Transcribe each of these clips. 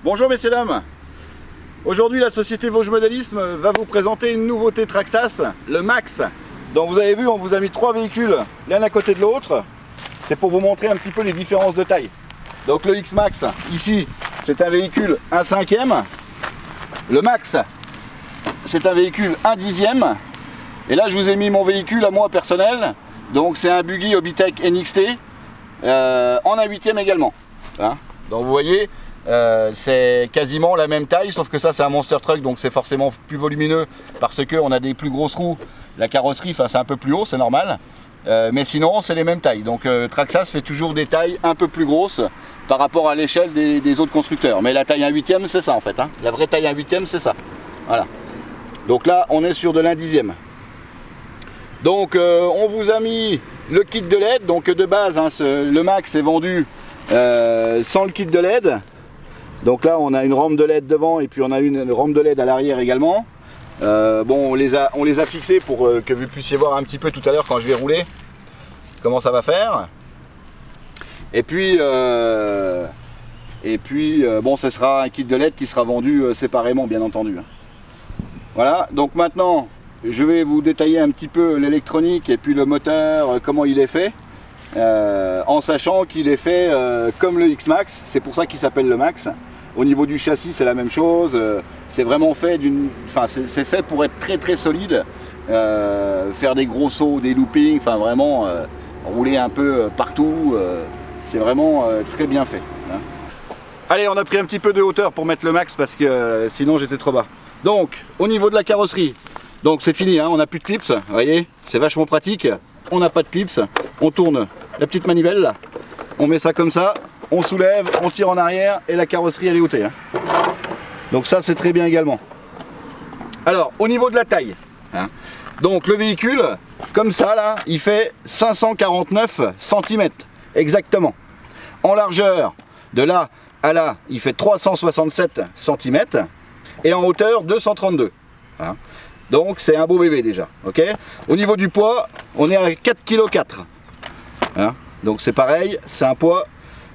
Bonjour messieurs dames. Aujourd'hui la société Vosges Modélisme va vous présenter une nouveauté Traxas, le Max. Donc vous avez vu, on vous a mis 3 véhicules l'un à côté de l'autre. C'est pour vous montrer un petit peu les différences de taille. Donc le X-Max, ici, c'est un véhicule 1/5e. Le Max, c'est un véhicule 1/10e. Et là je vous ai mis mon véhicule à moi personnel. Donc c'est un Buggy Hobbytech NXT en 1/8e également. Hein, donc vous voyez, c'est quasiment la même taille, sauf que ça c'est un monster truck, donc c'est forcément plus volumineux parce qu'on a des plus grosses roues. La carrosserie, c'est un peu plus haut, c'est normal. Mais sinon c'est les mêmes tailles. Donc Traxas fait toujours des tailles un peu plus grosses par rapport à l'échelle des autres constructeurs. Mais la taille 1/8e c'est ça en fait. Hein. La vraie taille 1/8e c'est ça. Voilà. Donc là on est sur de l'1/10e. Donc on vous a mis le kit de LED. Donc de base hein, le Max est vendu sans le kit de LED. Donc là on a une rampe de LED devant et puis on a une rampe de LED à l'arrière également. Bon, on les a fixés pour que vous puissiez voir un petit peu tout à l'heure quand je vais rouler comment ça va faire. Et puis bon, ce sera un kit de LED qui sera vendu séparément bien entendu. Voilà, donc maintenant je vais vous détailler un petit peu l'électronique et puis le moteur, comment il est fait, en sachant qu'il est fait comme le X-Max, c'est pour ça qu'il s'appelle le Max. Au niveau du châssis c'est la même chose, c'est vraiment fait c'est fait pour être très très solide, faire des gros sauts, des loopings, enfin vraiment rouler un peu partout, c'est vraiment très bien fait. Hein. Allez, on a pris un petit peu de hauteur pour mettre le Max parce que sinon j'étais trop bas. Donc au niveau de la carrosserie, donc c'est fini, hein, on n'a plus de clips, vous voyez, c'est vachement pratique, on n'a pas de clips, on tourne la petite manivelle, là. On met ça comme ça, on soulève, on tire en arrière et la carrosserie elle est ôtée. Hein. Donc ça c'est très bien également. Alors au niveau de la taille, hein, donc le véhicule, comme ça là, il fait 549 cm exactement. En largeur, de là à là, il fait 367 cm et en hauteur 232. Hein. Donc c'est un beau bébé déjà. Ok. Au niveau du poids, on est à 4,4 kg. Hein. Donc c'est pareil, c'est un poids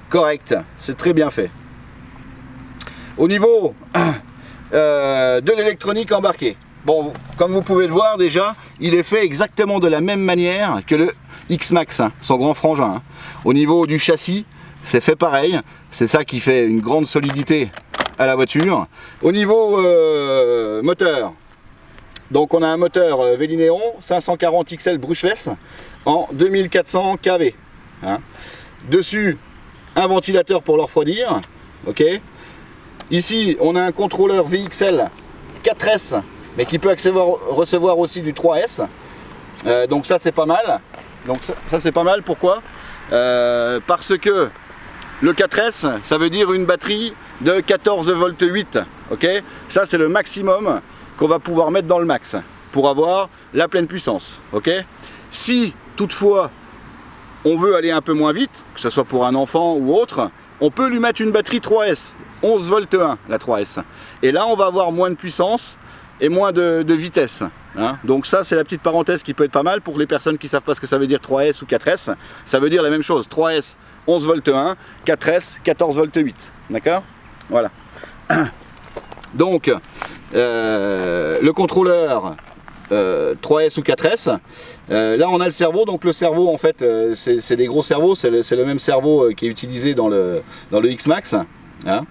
correct, c'est très bien fait. Au niveau de l'électronique embarquée, bon, comme vous pouvez le voir déjà, il est fait exactement de la même manière que le X-Max, hein, son grand frangin. Hein. Au niveau du châssis, c'est fait pareil, c'est ça qui fait une grande solidité à la voiture. Au niveau moteur, donc on a un moteur Vélinéon 540 XL Bruchwes en 2400 kV. Hein. Dessus, un ventilateur pour le refroidir. Ok. Ici, on a un contrôleur VXL 4S, mais qui peut recevoir aussi du 3S. Donc ça c'est pas mal. Donc ça c'est pas mal. Pourquoi? Parce que le 4S, ça veut dire une batterie de 14 volts 8. Ok. Ça c'est le maximum qu'on va pouvoir mettre dans le Max pour avoir la pleine puissance. Ok. Si toutefois on veut aller un peu moins vite, que ce soit pour un enfant ou autre, on peut lui mettre une batterie 3S, 11 volts 1, la 3S. Et là, on va avoir moins de puissance et moins de vitesse. Hein. Donc ça, c'est la petite parenthèse qui peut être pas mal pour les personnes qui ne savent pas ce que ça veut dire 3S ou 4S. Ça veut dire la même chose, 3S, 11 volts 1, 4S, 14 volts 8. D'accord? Voilà. Donc, le contrôleur 3S ou 4S, là on a le cerveau, donc le cerveau en fait c'est des gros cerveaux, c'est le même cerveau qui est utilisé dans le X-Max. Hein.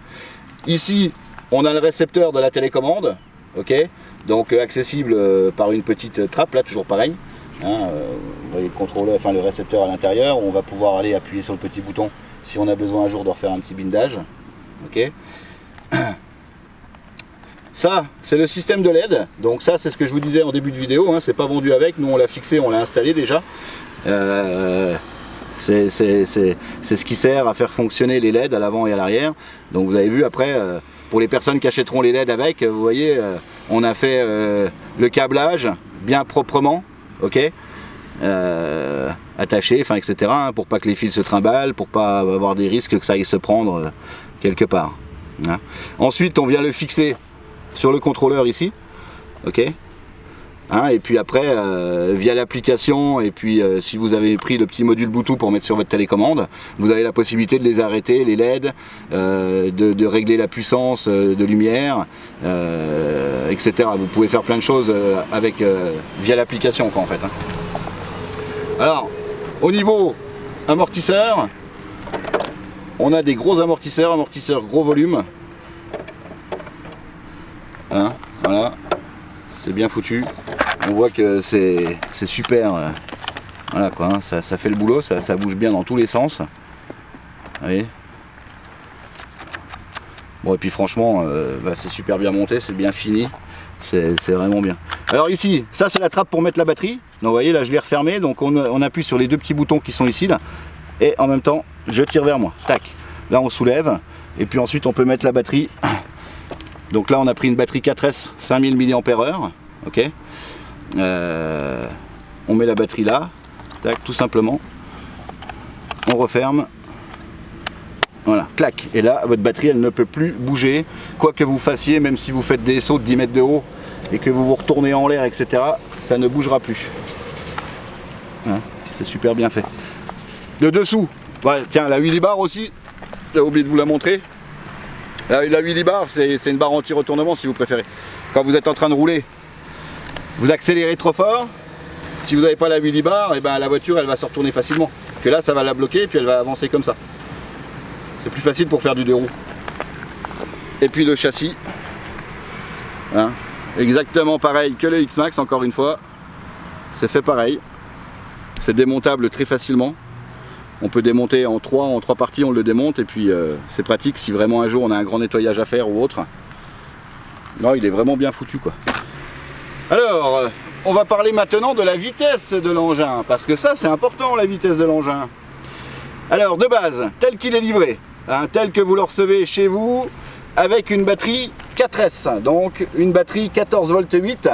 Ici on a le récepteur de la télécommande, ok, donc accessible par une petite trappe, là toujours pareil. Hein, vous voyez le contrôleur, enfin le récepteur à l'intérieur, on va pouvoir aller appuyer sur le petit bouton si on a besoin un jour de refaire un petit bindage. Ok. Ça, c'est le système de LED, donc ça c'est ce que je vous disais en début de vidéo, hein, c'est pas vendu avec, nous on l'a fixé, on l'a installé déjà. C'est ce qui sert à faire fonctionner les LED à l'avant et à l'arrière. Donc vous avez vu après, pour les personnes qui achèteront les LED avec, vous voyez, on a fait le câblage bien proprement, ok, attaché, enfin etc, hein, pour pas que les fils se trimballent, pour pas avoir des risques que ça aille se prendre quelque part. Hein. Ensuite on vient le fixer sur le contrôleur ici, ok, Hein, et puis après, via l'application, et puis si vous avez pris le petit module Bluetooth pour mettre sur votre télécommande, vous avez la possibilité de les arrêter, les LED, de régler la puissance de lumière, etc. Vous pouvez faire plein de choses avec, via l'application en fait. Hein. Alors, au niveau amortisseur, on a des gros amortisseurs gros volume. Hein, voilà, c'est bien foutu. On voit que c'est super. Voilà quoi, hein, ça fait le boulot, ça bouge bien dans tous les sens. Vous voyez. Bon, et puis franchement, c'est super bien monté, c'est bien fini. C'est vraiment bien. Alors ici, ça c'est la trappe pour mettre la batterie. Donc vous voyez, là je l'ai refermé. Donc on appuie sur les deux petits boutons qui sont ici là. Et en même temps, je tire vers moi. Tac. Là on soulève. Et puis ensuite on peut mettre la batterie. Donc là on a pris une batterie 4S 5000 mAh. Ok. On met la batterie là, tac, tout simplement. On referme. Voilà, clac. Et là, votre batterie, elle ne peut plus bouger. Quoi que vous fassiez, même si vous faites des sauts de 10 mètres de haut et que vous vous retournez en l'air, etc., ça ne bougera plus. Hein, c'est super bien fait. Le dessous, ouais, tiens, la wheelie bar aussi, j'ai oublié de vous la montrer. La wheelie bar, c'est une barre anti-retournement si vous préférez. Quand vous êtes en train de rouler, vous accélérez trop fort. Si vous n'avez pas la wheelie bar, et ben la voiture elle va se retourner facilement. Que là ça va la bloquer et puis elle va avancer comme ça. C'est plus facile pour faire du deux roues. Et puis le châssis, hein, exactement pareil que le X-Max, encore une fois. C'est fait pareil. C'est démontable très facilement. On peut démonter en trois parties, on le démonte et puis c'est pratique si vraiment un jour on a un grand nettoyage à faire ou autre. Non, il est vraiment bien foutu quoi. Alors, on va parler maintenant de la vitesse de l'engin, parce que ça c'est important, la vitesse de l'engin. Alors de base, tel qu'il est livré, hein, tel que vous le recevez chez vous, avec une batterie 4S, donc une batterie 14 volts 8,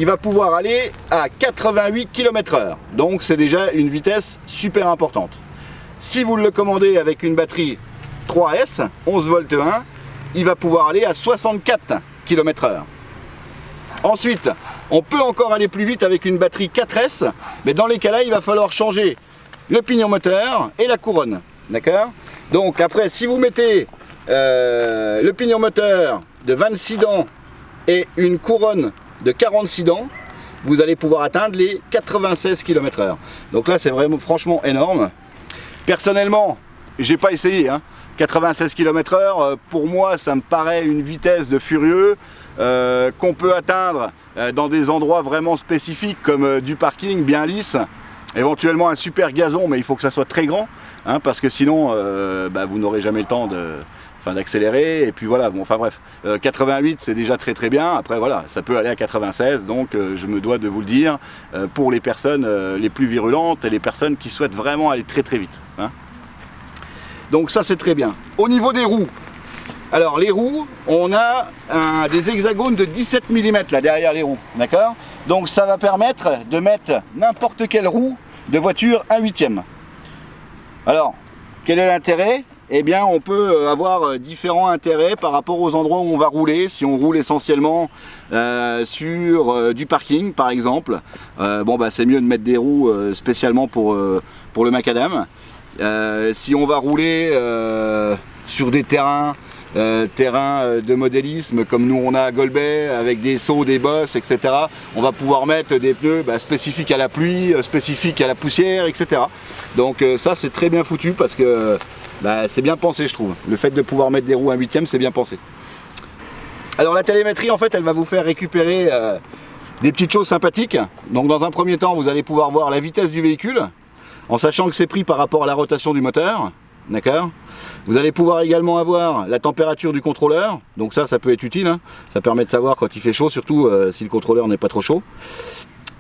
il va pouvoir aller à 88 km/h, donc c'est déjà une vitesse super importante. Si vous le commandez avec une batterie 3S, 11 volts 1, il va pouvoir aller à 64 km/h. Ensuite, on peut encore aller plus vite avec une batterie 4S, mais dans les cas-là, il va falloir changer le pignon moteur et la couronne. D'accord? Donc après, si vous mettez le pignon moteur de 26 dents et une couronne de 46 dents, vous allez pouvoir atteindre les 96 km/h. Donc là, c'est vraiment franchement énorme. Personnellement, j'ai pas essayé, hein. 96 km/h, pour moi ça me paraît une vitesse de furieux qu'on peut atteindre dans des endroits vraiment spécifiques comme du parking bien lisse, éventuellement un super gazon, mais il faut que ça soit très grand, hein, parce que sinon vous n'aurez jamais le temps d'accélérer, et puis voilà, bon, enfin bref, 88 c'est déjà très très bien, après voilà, ça peut aller à 96, donc je me dois de vous le dire, pour les personnes les plus virulentes et les personnes qui souhaitent vraiment aller très très vite, hein. Donc ça c'est très bien. Au niveau des roues, alors les roues, on a des hexagones de 17 mm là derrière les roues, d'accord? Donc ça va permettre de mettre n'importe quelle roue de voiture 1/8. Alors, quel est l'intérêt? Eh bien on peut avoir différents intérêts par rapport aux endroits où on va rouler. Si on roule essentiellement sur du parking par exemple, c'est mieux de mettre des roues spécialement pour le macadam. Si on va rouler sur des terrains de modélisme comme nous on a à Golbet avec des sauts, des bosses, etc., on va pouvoir mettre des pneus spécifiques à la pluie, spécifiques à la poussière, etc. Donc ça c'est très bien foutu parce que c'est bien pensé, je trouve. Le fait de pouvoir mettre des roues 1/8, c'est bien pensé. Alors la télémétrie en fait elle va vous faire récupérer des petites choses sympathiques. Donc dans un premier temps vous allez pouvoir voir la vitesse du véhicule, en sachant que c'est pris par rapport à la rotation du moteur, d'accord? Vous allez pouvoir également avoir la température du contrôleur, donc ça peut être utile, hein. Ça permet de savoir quand il fait chaud, surtout si le contrôleur n'est pas trop chaud.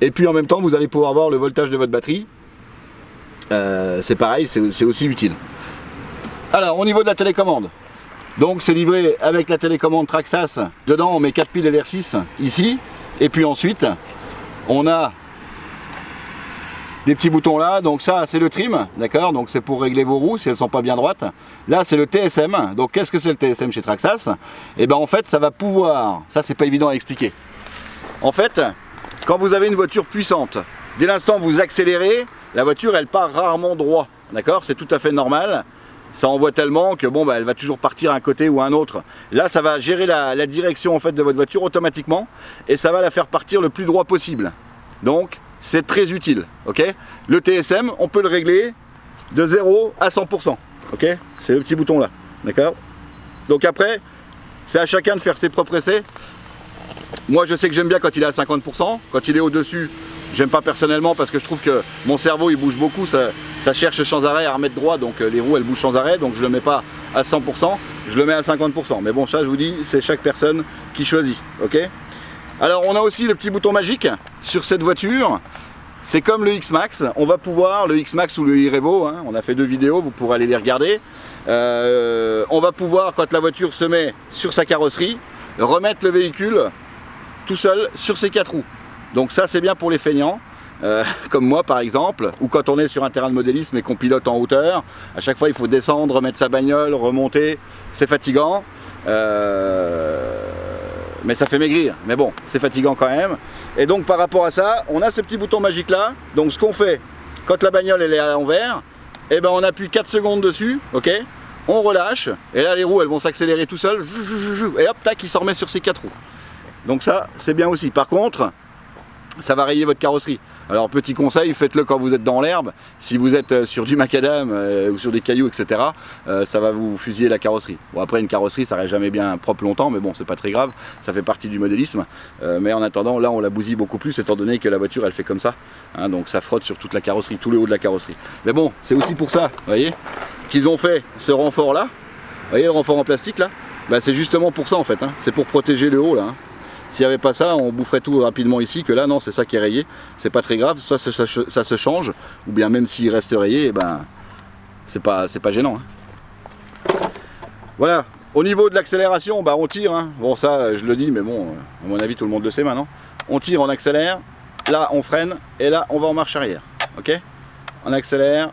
Et puis en même temps, vous allez pouvoir voir le voltage de votre batterie, c'est pareil, c'est aussi utile. Alors au niveau de la télécommande, donc c'est livré avec la télécommande Traxas, dedans on met 4 piles LR6 ici, et puis ensuite on a des petits boutons là. Donc ça, c'est le trim, d'accord? Donc c'est pour régler vos roues si elles sont pas bien droites. Là, c'est le TSM. Donc qu'est-ce que c'est le TSM chez Traxxas? Et ben en fait, ça va pouvoir, ça c'est pas évident à expliquer. En fait, quand vous avez une voiture puissante, dès l'instant où vous accélérez, la voiture elle part rarement droit, d'accord? C'est tout à fait normal. Ça envoie tellement que bon, bah, elle va toujours partir à un côté ou à un autre. Là, ça va gérer la direction en fait de votre voiture automatiquement et ça va la faire partir le plus droit possible. Donc, c'est très utile, ok? Le TSM, on peut le régler de 0 à 100%, ok? C'est le petit bouton là, d'accord? Donc après, c'est à chacun de faire ses propres essais. Moi, je sais que j'aime bien quand il est à 50%. Quand il est au-dessus, j'aime pas personnellement parce que je trouve que mon cerveau il bouge beaucoup, ça cherche sans arrêt à remettre droit, donc les roues elles bougent sans arrêt, donc je le mets pas à 100%, je le mets à 50%. Mais bon, ça je vous dis, c'est chaque personne qui choisit, ok? Alors on a aussi le petit bouton magique sur cette voiture, c'est comme le X-Max, on va pouvoir, le X-Max ou le e-Revo, hein, on a fait 2 vidéos, vous pourrez aller les regarder, on va pouvoir, quand la voiture se met sur sa carrosserie, remettre le véhicule tout seul sur ses 4 roues. Donc ça c'est bien pour les feignants, comme moi par exemple, ou quand on est sur un terrain de modélisme et qu'on pilote en hauteur, à chaque fois il faut descendre, remettre sa bagnole, remonter, c'est fatigant, mais ça fait maigrir, mais bon, c'est fatigant quand même. Et donc par rapport à ça, on a ce petit bouton magique là, donc ce qu'on fait, quand la bagnole elle est à l'envers, et ben on appuie 4 secondes dessus, ok, on relâche, et là les roues elles vont s'accélérer tout seul, et hop, tac, il s'en remet sur ses 4 roues. Donc ça, c'est bien aussi. Par contre, ça va rayer votre carrosserie. Alors petit conseil, faites-le quand vous êtes dans l'herbe. Si vous êtes sur du macadam ou sur des cailloux, etc., ça va vous fusiller la carrosserie. Bon, après une carrosserie, ça reste jamais bien propre longtemps, mais bon, c'est pas très grave, ça fait partie du modélisme. Mais en attendant, là, on la bousille beaucoup plus, étant donné que la voiture, elle fait comme ça. Hein, donc ça frotte sur toute la carrosserie, tout le haut de la carrosserie. Mais bon, c'est aussi pour ça, vous voyez, qu'ils ont fait ce renfort-là. Vous voyez le renfort en plastique là, bah, c'est justement pour ça en fait, hein. C'est pour protéger le haut là. Hein. S'il n'y avait pas ça, on boufferait tout rapidement ici, que là non, c'est ça qui est rayé, c'est pas très grave, ça se change, ou bien même s'il reste rayé, eh ben, c'est pas gênant. Hein. Voilà, au niveau de l'accélération, bah, on tire, hein. Bon ça je le dis, mais bon, à mon avis tout le monde le sait maintenant. On tire, on accélère, là on freine, et là on va en marche arrière, ok? On accélère,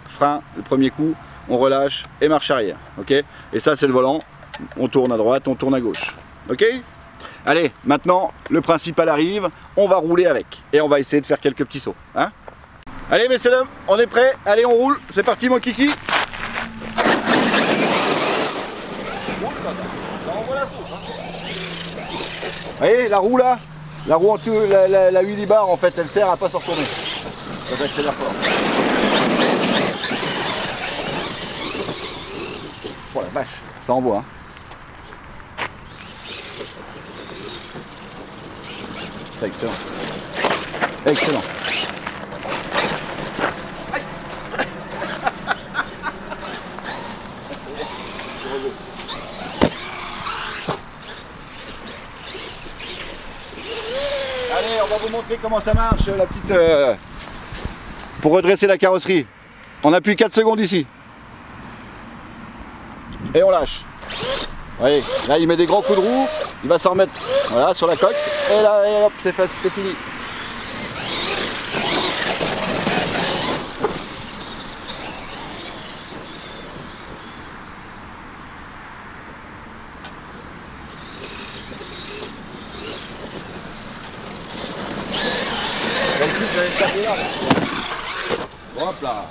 frein, le premier coup, on relâche, et marche arrière, ok? Et ça c'est le volant, on tourne à droite, on tourne à gauche, ok? Allez, maintenant, le principal arrive, on va rouler avec. Et on va essayer de faire quelques petits sauts. Hein. Allez, messieurs, dames, on est prêts. Allez, on roule. C'est parti, mon kiki. Ça envoie la sauce. Hein. Vous voyez, la roue là, la roue en tout, la wheelie bar, en fait, elle sert à pas se retourner. Ça accélère fort. Oh la vache, ça envoie. Hein. Excellent. Excellent. Allez, on va vous montrer comment ça marche, la petite... pour redresser la carrosserie. On appuie 4 secondes ici. Et on lâche. Voyez, là il met des grands coups de roue, il va s'en remettre voilà, sur la coque, et là, et hop, c'est fini. Donc, je vais taper là. Hop là.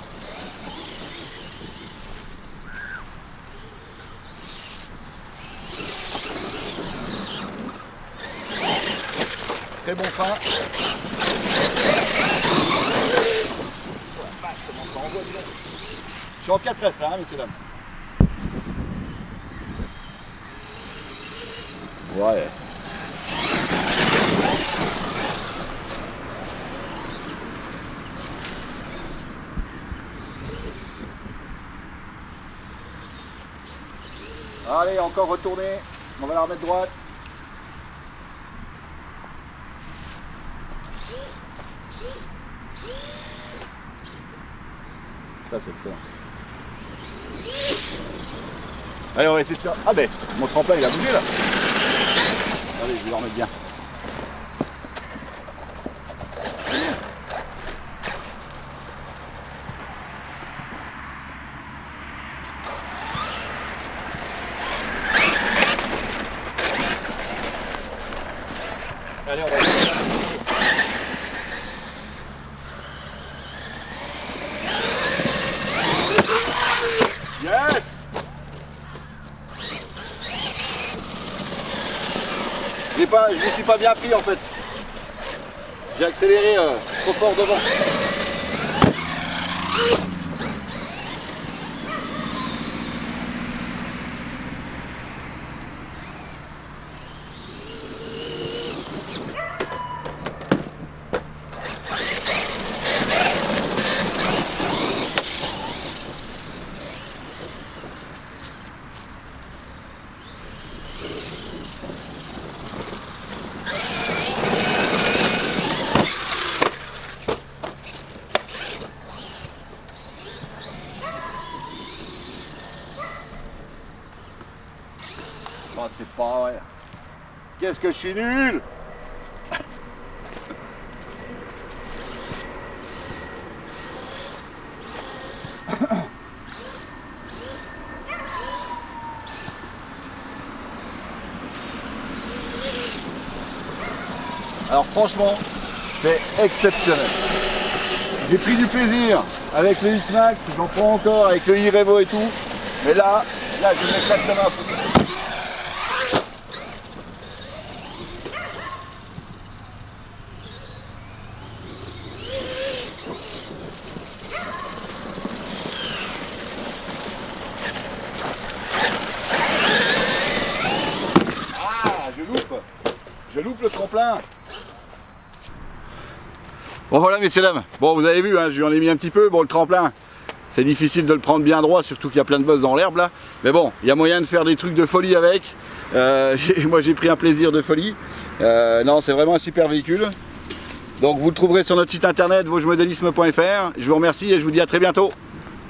Très bon frein. Oh la vache, comment ça envoie déjà. Je suis en 4S là, hein, messieurs dames. Ouais. Allez, encore retourner. On va la remettre droite. Ça c'est excellent. Allez, on va essayer de faire... Ah ben, mon tremplin il a bougé là. Allez, je vais le remettre bien. m'y suis pas bien pris en fait. J'ai accéléré trop fort devant. Oh, c'est pas vrai. Qu'est-ce que je suis nul! Alors franchement, c'est exceptionnel. J'ai pris du plaisir avec le X-Max, j'en prends encore avec le i-Revo et tout. Mais là je m'éclate comme un fou. Je loupe le tremplin. Bon voilà messieurs dames, bon vous avez vu, hein, je lui en ai mis un petit peu, bon le tremplin, c'est difficile de le prendre bien droit, surtout qu'il y a plein de bosses dans l'herbe là, mais bon, il y a moyen de faire des trucs de folie avec, moi j'ai pris un plaisir de folie, non c'est vraiment un super véhicule, donc vous le trouverez sur notre site internet vosjemodélisme.fr, je vous remercie et je vous dis à très bientôt.